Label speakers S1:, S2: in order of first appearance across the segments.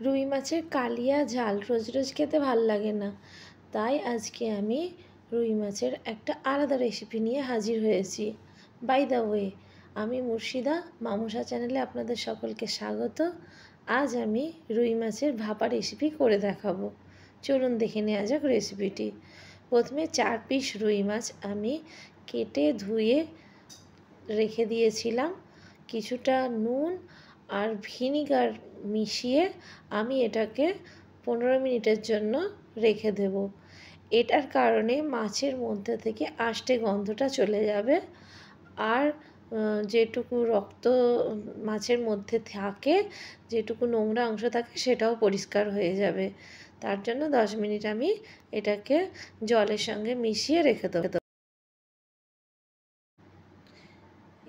S1: রুই মাছের কালিয়া ঝাল রোজ রোজ খেতে ভাল লাগে না, তাই আজকে আমি রুই মাছের একটা আলাদা রেসিপি নিয়ে হাজির হয়েছি। বাই দ্য ওয়ে, আমি মুর্শিদা, মামুসা চ্যানেলে আপনাদের সকলকে স্বাগত। আজ আমি রুই মাছের ভাপা রেসিপি করে দেখাবো। চলুন দেখে নেওয়া যাক রেসিপিটি। প্রথমে 4 পিস রুই মাছ আমি কেটে ধুয়ে রেখে দিয়েছিলাম। কিছুটা নুন আর ভিনিগার মিশিয়ে আমি এটাকে 15 মিনিটের জন্য রেখে দেব। এটার কারণে মাছের মধ্যে থেকে আষ্টে গন্ধটা চলে যাবে, আর যেটুকু রক্ত মাছের মধ্যে থাকে, যেটুকু নোংরা অংশ থাকে, সেটাও পরিষ্কার হয়ে যাবে। তার জন্য 10 মিনিট আমি এটাকে জলের সঙ্গে মিশিয়ে রেখে দেবো।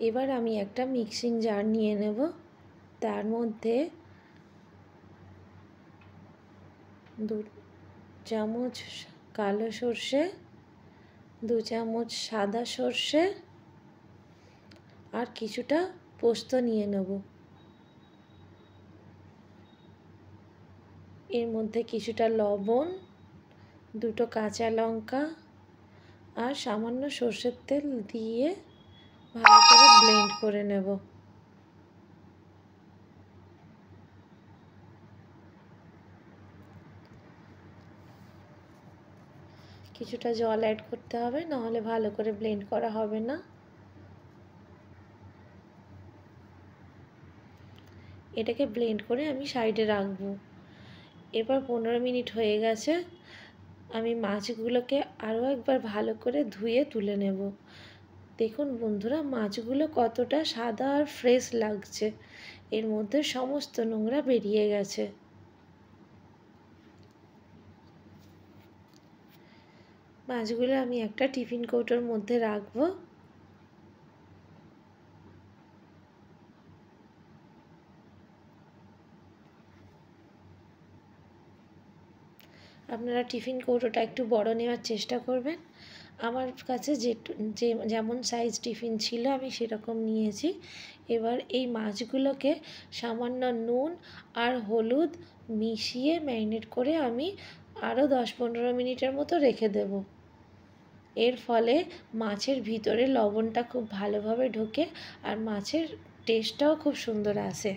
S1: এবার আমি একটা মিক্সিং জার নিয়ে নেব। তার মধ্যে 2 চামচ কালো সর্ষে, 2 চামচ সাদা সর্ষে আর কিছুটা পোস্ত নিয়ে নেব। এর মধ্যে কিছুটা লবণ, 2টো কাঁচা লঙ্কা আর সামান্য সর্ষের তেল দিয়ে ভালো করে ব্লেন্ড করে নেব। কিছুটা জল অ্যাড করতে হবে, নাহলে ভালো করে ব্লেন্ড করা হবে না। এটাকে ব্লেন্ড করে আমি সাইডে রাখবো। এবার 15 মিনিট হয়ে গেছে। আমি মাছগুলোকে আরও একবার ভালো করে ধুয়ে তুলে নেব। দেখুন বন্ধুরা, মাছগুলো কতটা সাদা আর ফ্রেশ লাগছে। এর মধ্যে সমস্ত নোংরা বেরিয়ে গেছে। মাছগুলো আমি একটা টিফিন কৌটোর মধ্যে রাখবো। আপনারা টিফিন কৌটোটা একটু বড় নেওয়ার চেষ্টা করবেন। আমার কাছে যেমন সাইজ টিফিন ছিল আমি সেরকম নিয়েছি। এবার এই মাছগুলোকে সামান্য নুন আর হলুদ মিশিয়ে ম্যারিনেট করে আমি আরও 10-15 মিনিটের মতো রেখে দেব। এর ফলে মাছের ভিতরে লবণটা খুব ভালোভাবে ঢোকে আর মাছের টেস্টটাও খুব সুন্দর আসে।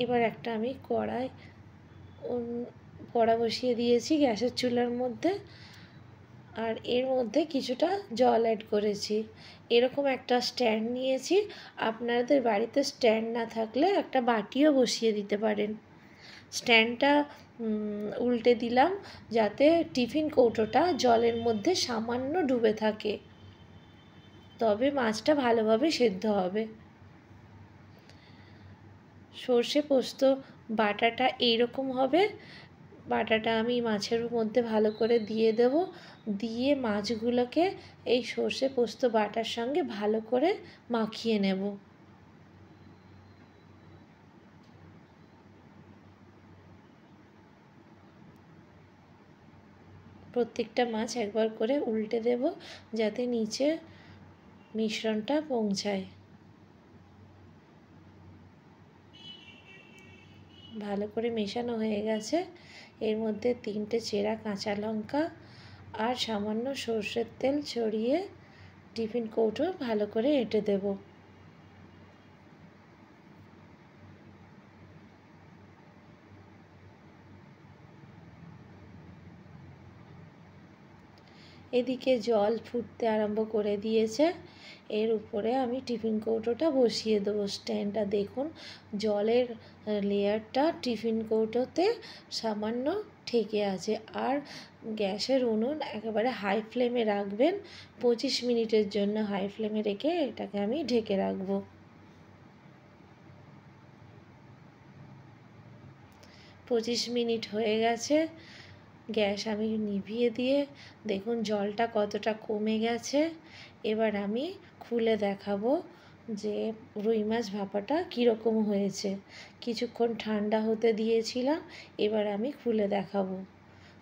S1: এবার একটা আমি কড়া বসিয়ে দিয়েছি গ্যাসের চুলার মধ্যে, আর এর মধ্যে কিছুটা জল অ্যাড করেছি। এরকম একটা স্ট্যান্ড নিয়েছি। আপনাদের বাড়িতে স্ট্যান্ড না থাকলে একটা বাটিও বসিয়ে দিতে পারেন। স্ট্যান্ডটা উল্টে দিলাম যাতে টিফিন কৌটোটা জলের মধ্যে সামান্য ডুবে থাকে, তবে মাছটা ভালোভাবে সেদ্ধ হবে। সর্ষে পোস্ত বাটাটা এইরকম হবে। বাটাটা আমি মাছের মধ্যে ভালো করে দিয়ে দেব। দিয়ে মাছগুলোকে এই সর্ষে পোস্ত বাটার সঙ্গে ভালো করে মাখিয়ে নেব। প্রত্যেকটা মাছ একবার করে উল্টে দেব যাতে নিচে মিশ্রণটা পৌঁছায়। ভালো করে মেশানো হয়ে গেছে। এর মধ্যে 3টে চেরা কাঁচা লঙ্কা আর সামান্য সর্ষের তেল ছড়িয়ে টিফিন কৌটো ভালো করে এঁটে দেব। এদিকে জল ফুটতে আরম্ভ করে দিয়েছে। এর উপরে আমি টিফিন কৌটোটা বসিয়ে দেবো। স্ট্যান্ডটা দেখুন, জলের লেয়ারটা টিফিন কৌটোতে সামান্য ঠেকে আছে। আর গ্যাসের উনুন একেবারে হাই ফ্লেমে রাখবেন। 25 মিনিটের জন্য হাই ফ্লেমে রেখে এটাকে আমি ঢেকে রাখবো। 25 মিনিট হয়ে গেছে। গ্যাস আমি নিভিয়ে দিয়ে দেখুন জলটা কতটা কমে গেছে। এবার আমি খুলে দেখাবো যে রুই মাছ ভাপাটা কীরকম হয়েছে। কিছুক্ষণ ঠান্ডা হতে দিয়েছিলাম, এবার আমি খুলে দেখাবো।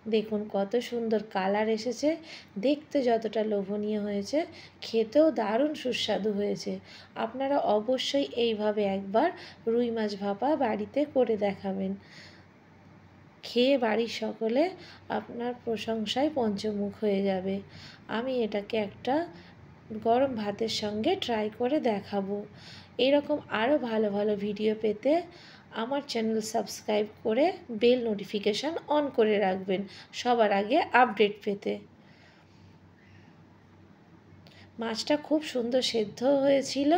S1: দেখুন কত সুন্দর কালার এসেছে, দেখতে যতটা লোভনীয় হয়েছে, খেতেও দারুণ সুস্বাদু হয়েছে। আপনারা অবশ্যই এইভাবে একবার রুই মাছ ভাপা বাড়িতে করে দেখাবেন। খেয়ে বাড়ির সকলে আপনার প্রশংসায় পঞ্চমুখ হয়ে যাবে। আমি এটাকে একটা গরম ভাতের সঙ্গে ট্রাই করে দেখাবো। এরকম আরও ভালো ভালো ভিডিও পেতে আমার চ্যানেল সাবস্ক্রাইব করে বেল নোটিফিকেশান অন করে রাখবেন সবার আগে আপডেট পেতে। মাছটা খুব সুন্দর সেদ্ধ হয়েছিল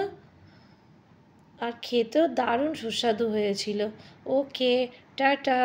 S1: আর খেতেও দারুণ সুস্বাদু হয়েছিল। ওকে, টাটা।